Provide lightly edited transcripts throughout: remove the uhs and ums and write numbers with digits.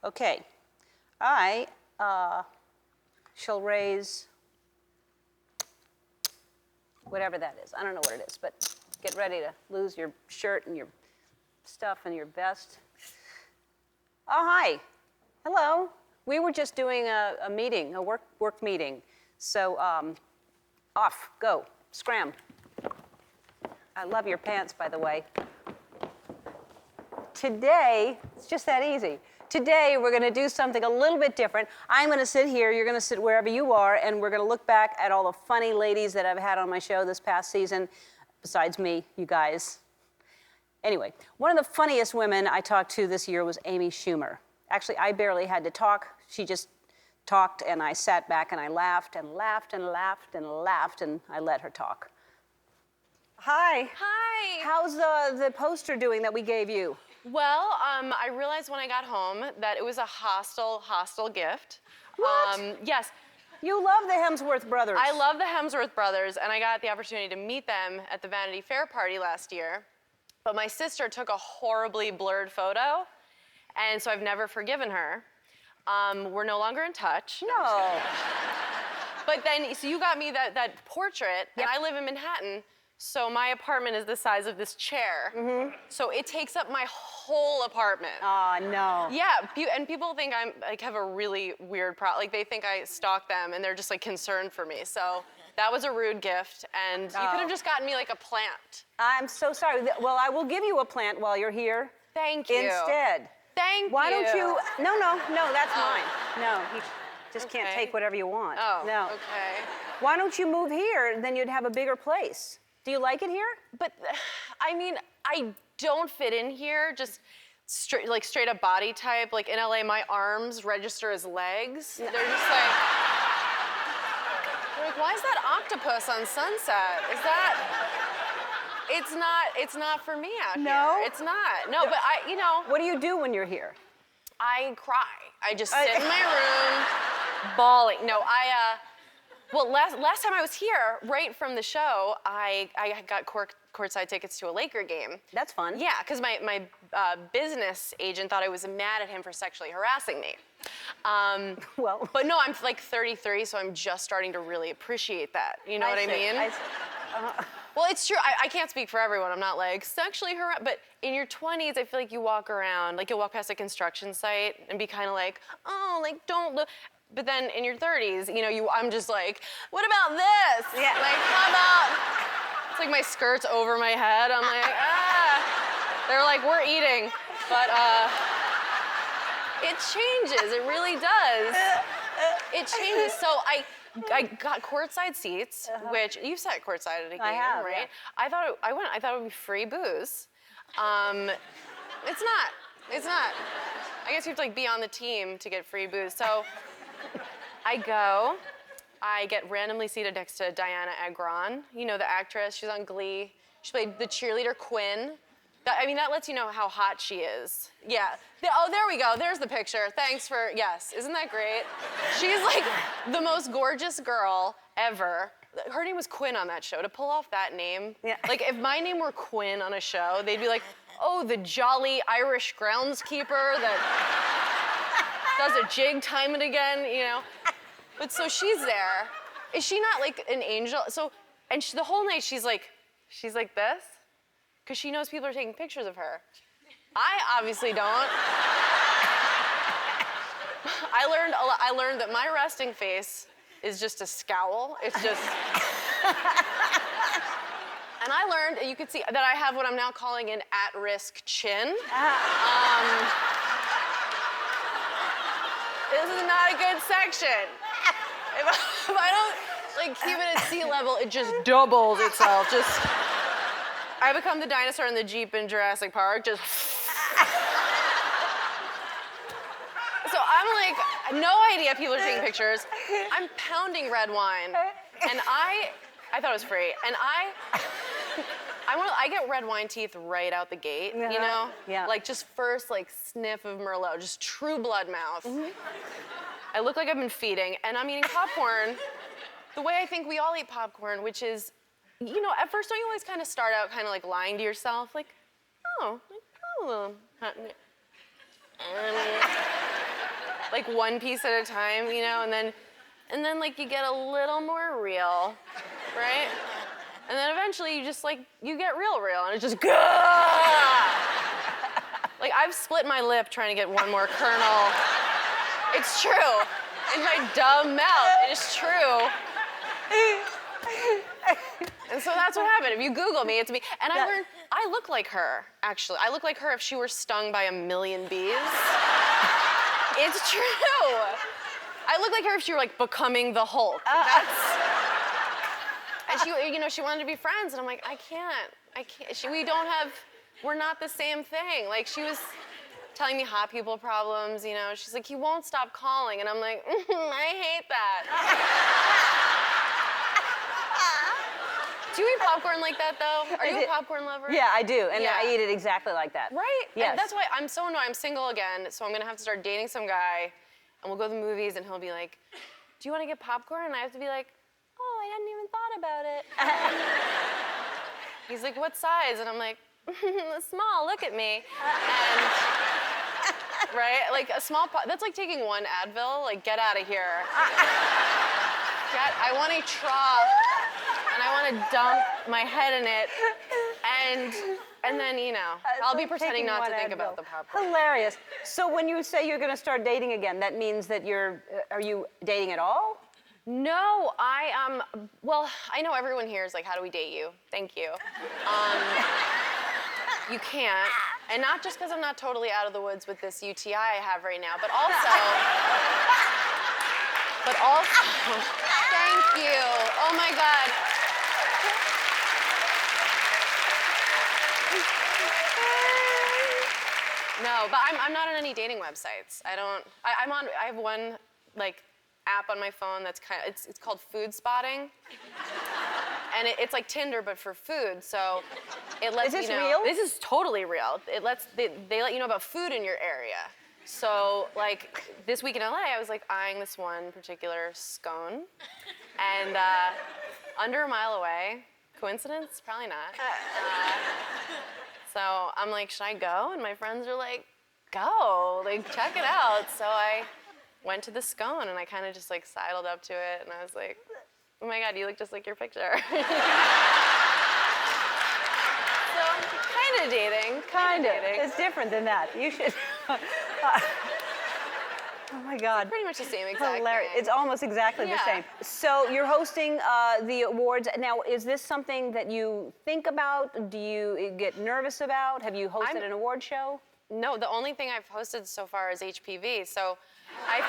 Okay. I shall raise whatever that is. I don't know what it is, but get ready to lose your shirt and your stuff and your vest. Oh, hi. Hello. We were just doing a meeting, a work meeting. So off, go, scram. I love your pants, by the way. Today, it's just that easy. Today, we're going to do something a little bit different. I'm going to sit here, you're going to sit wherever you are, and we're going to look back at all the funny ladies that I've had on my show this past season, besides me, you guys. Anyway, one of the funniest women I talked to this year was Amy Schumer. Actually, I barely had to talk. She just talked, and I sat back and I laughed and laughed and laughed and laughed, and I let her talk. Hi. Hi. How's the poster doing that we gave you? Well, I realized when I got home that it was a hostile gift. What? Yes. You love the Hemsworth brothers. I love the Hemsworth brothers, and I got the opportunity to meet them at the Vanity Fair party last year. But my sister took a horribly blurred photo, and so I've never forgiven her. We're no longer in touch. No. But then, so you got me that portrait, Yep. and I live in Manhattan. So my apartment is the size of this chair. Mm-hmm. So it takes up my whole apartment. Aw, no. Yeah, and people think I'm like have a really weird problem. Like they think I stalk them, and they're just like concerned for me. So that was a rude gift, and you could have just gotten me like a plant. I'm so sorry. Well, I will give you a plant while you're here. Thank you. Instead. Thank Why you. don't you? No, that's mine. No, you just can't Okay. take whatever you want. Oh, no. okay. Why don't you move here? Then you'd have a bigger place. Do you like it here? But I mean, I don't fit in here. Just straight up body type. Like in LA, my arms register as legs. They're just like, why is that octopus on Sunset? Is that? It's not for me out No? here. It's not. No, but I, What do you do when you're here? I cry. I just sit in my room, bawling. No, well, last time I was here, right from the show, I got courtside tickets to a Laker game. That's fun. Yeah, because my business agent thought I was mad at him for sexually harassing me. Well. But no, I'm like 33, so I'm just starting to really appreciate that. You know what I mean? Well, it's true. I can't speak for everyone. I'm not like sexually harassed, but in your 20s, I feel like you walk around, like you'll walk past a construction site and be kind of like, oh, like don't look. But then in your 30s, I'm just like, what about this? Yeah. Like, how about, it's like my skirt's over my head. I'm like, They're like, we're eating. But it changes, it really doit changes. So I got courtside seats, which you've sat courtside at a game, I have, right? yeah. I thought it would be free booze. It's not. I guess you have to like be on the team to get free booze. So I get randomly seated next to Diana Agron, the actress. She's on Glee. She played the cheerleader Quinn. That lets you know how hot she is. Yeah. Oh, there we go. There's the picture. Thanks for, yes. Isn't that great? She's like the most gorgeous girl ever. Her name was Quinn on that show. To pull off that name, yeah. Like if my name were Quinn on a show, they'd be like, oh, the jolly Irish groundskeeper that does a jig time and again, But so she's there. Is she not like an angel? So, and the whole night she's like this, because she knows people are taking pictures of her. I obviously don't. I learned that my resting face is just a scowl. It's just. And I learned, you could see that I have what I'm now calling an at-risk chin. This is not a good section. If I don't keep it at sea level, it just doubles itself. I become the dinosaur in the Jeep in Jurassic Park. So I'm like, no idea people are taking pictures. I'm pounding red wine, and I thought it was free, and I get red wine teeth right out the gate, Yeah. Like just first sniff of Merlot, just true blood mouth. Mm-hmm. I look like I've been feeding, and I'm eating popcorn the way I think we all eat popcorn, which is, at first don't you always kind of start out kind of like lying to yourself, like, oh, like one piece at a time, you know, and then like you get a little more real, right? And then eventually you just like, you get real, and it's just, like I've split my lip trying to get one more kernel. It's true. In my dumb mouth, it is true. And so that's what happened. If you Google me, it's me. And I learned, I look like her, actually. I look like her if she were stung by 1,000,000 bees. It's true. I look like her if she were like becoming the Hulk. And she, you know, she wanted to be friends, and I'm like, I can't. We're not the same thing. Like, she was telling me hot people problems, you know. She's like, he won't stop calling, and I'm like, I hate that. Do you eat popcorn like that, though? Are you a popcorn lover? Yeah, I do, and I eat it exactly like that. Right? Yes. And that's why I'm so annoyed. I'm single again, so I'm gonna have to start dating some guy, and we'll go to the movies, and he'll be like, do you want to get popcorn? And I have to be like, oh, I hadn't even thought about it. He's like, what size? And I'm like, small, look at me. And, right? Like a small, that's like taking one Advil, like get out of here. I want a trough, and I want to dump my head in it, and then, you know, I'll be pretending not to think about the popcorn. Hilarious. So when you say you're gonna start dating again, that means that are you dating at all? No, well, I know everyone here is like, how do we date you? Thank you. You can't. And not just because I'm not totally out of the woods with this UTI I have right now, but also, thank you. Oh my God. No, but I'm not on any dating websites. I have one, like, app on my phone that's it's called Food Spotting. And it's like Tinder, but for food, so it lets you know. Is this real? This is totally real. They let you know about food in your area. So, like, this week in LA, I was like eyeing this one particular scone, and under a mile away, coincidence? Probably not. So I'm like, should I go? And my friends are like, go, like, check it out. So I went to the scone, and I kind of just like sidled up to it, and I was like, oh my God, you look just like your picture. So, kind of dating. Kind of. It's different than that. You should. Oh my God. It's pretty much the same exact Hilarious. thing. It's almost exactly the same. So you're hosting the awards. Now, is this something that you think about? Do you get nervous about? Have you hosted an award show? No, the only thing I've hosted so far is HPV. So I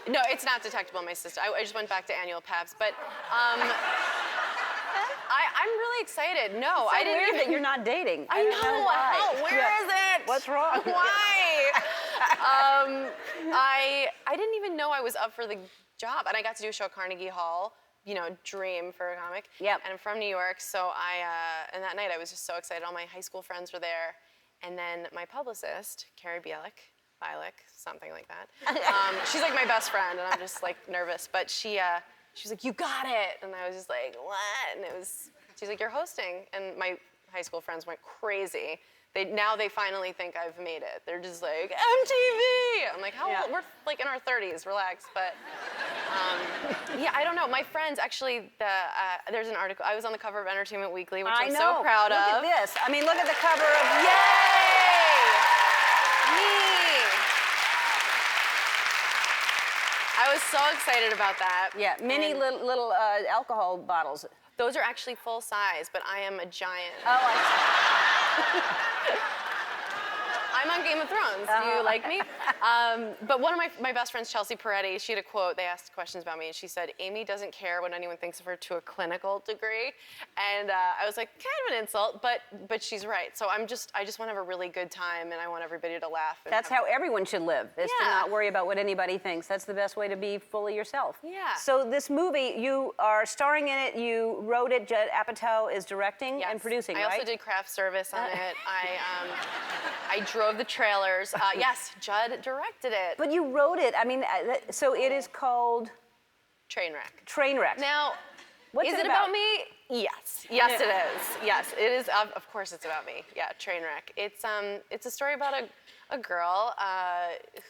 feel, no, it's not detectable in my system. I just went back to annual PAPs, but I'm really excited. No, it's so I didn't. Weird that you're not dating. I know. How? Where is it? What's wrong? Why? I didn't even know I was up for the job, and I got to do a show at Carnegie Hall. You know, dream for a comic. Yep. And I'm from New York, so and that night I was just so excited. All my high school friends were there, and then my publicist, Carrie Bialik, something like that. She's like my best friend, and I'm just like nervous. But she was like, "You got it," and I was just like, "What?" And she's like, "You're hosting," and my high school friends went crazy. Now they finally think I've made it. They're just like, MTV! I'm like, how old? We're like in our 30s, relax. But yeah, I don't know. My friends, actually, there's an article. I was on the cover of Entertainment Weekly, which I'm so proud of. Look at this. I mean, look at the cover of, yay! Me! I was so excited about that. Yeah, mini little alcohol bottles. Those are actually full size, but I am a giant. Oh, I see. I'm on Game of Thrones. Do you like me? But one of my best friends, Chelsea Peretti, she had a quote. They asked questions about me, and she said, "Amy doesn't care what anyone thinks of her to a clinical degree." And I was like, kind of an insult, but she's right. So I just want to have a really good time, and I want everybody to laugh. That's how everyone should live, is to not worry about what anybody thinks. That's the best way to be fully yourself. Yeah. So this movie, you are starring in it, you wrote it, Judd Apatow is directing and producing, right? I also did craft service on it. I drove the trailers. Yes, Judd directed it. But you wrote it. I mean, so it is called Trainwreck. Trainwreck. Now, What's is it about me? Yes, yes, it is. Yes, it is. Of course, it's about me. Yeah, Trainwreck. It's a story about a girl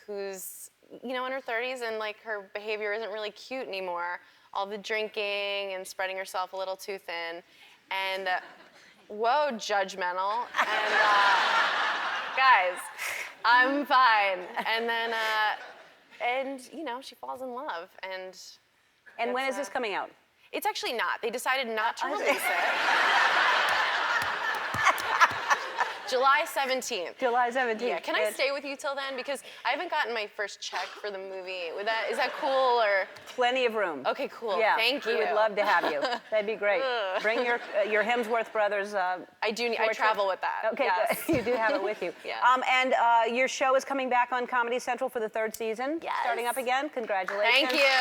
who's in her 30s and like her behavior isn't really cute anymore. All the drinking and spreading herself a little too thin, and whoa, judgmental. And guys, I'm fine. And then she falls in love and. And when is this coming out? It's actually not. They decided not to release it. July 17th. July 17th. Yeah, can I stay with you till then? Because I haven't gotten my first check for the movie. Is that cool or? Plenty of room. Okay, cool. Yeah, Thank you. We would love to have you. That'd be great. Bring your Hemsworth brothers. I travel with that. Okay, yes. good. You do have it with you. Yeah. And your show is coming back on Comedy Central for the 3rd season. Yes. Starting up again. Congratulations. Thank you.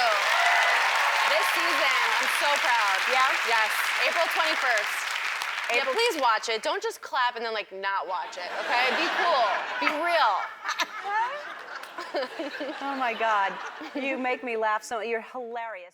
This season, I'm so proud. Yeah? Yes, April 21st. Yeah, please watch it. Don't just clap and then not watch it, okay? Be cool. Be real. Oh my God. You make me laugh so. You're hilarious.